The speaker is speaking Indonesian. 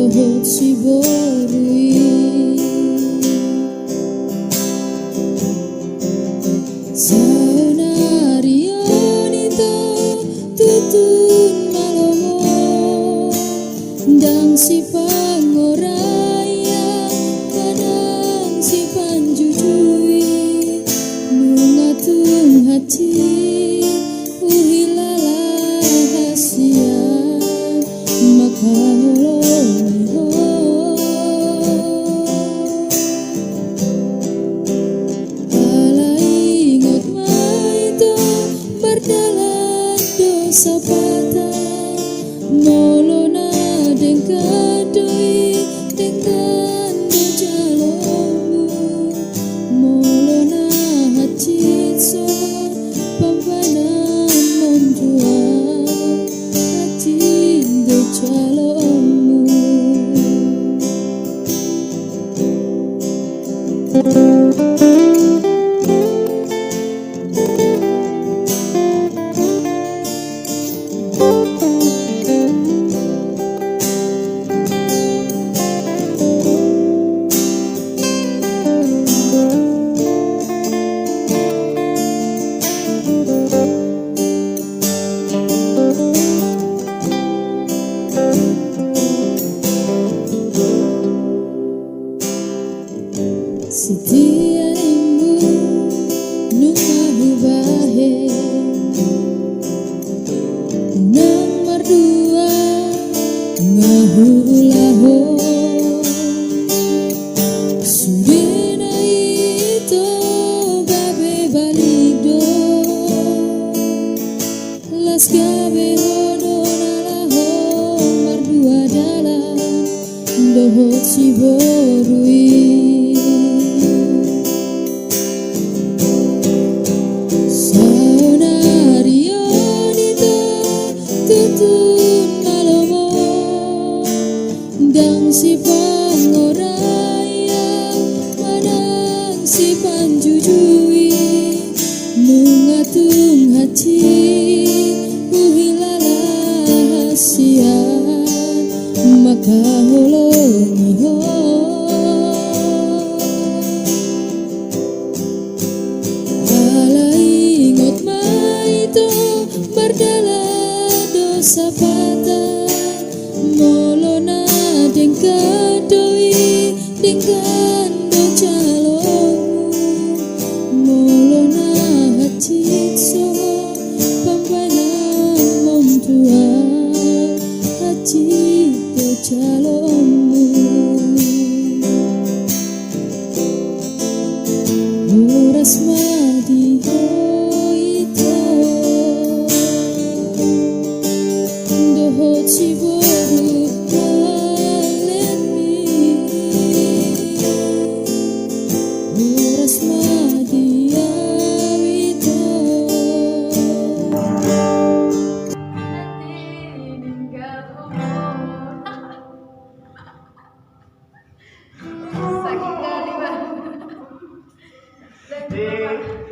dohot si borui saunarionito tutun malomo dang si pangoraya kadang si panjujui nungatung hati sapata molona dengkadoi dengan dojalomu molona hachitso pampanan mondua hati dojalomu setiaimu numahubahe nang mardua ngahulaho sudena ito gabe balido las gabe hodonalaho mardua dalam dohot si borui dang si pangoraya madang si panjujui nungatung hati uhilala hasian maka holongiho alai ngot maito bardala dosa pata molona dengkadoi dengan dojalomu molona hachitso pampanan mondua hati dojalomu horas madi hoito dohot si boru Jadi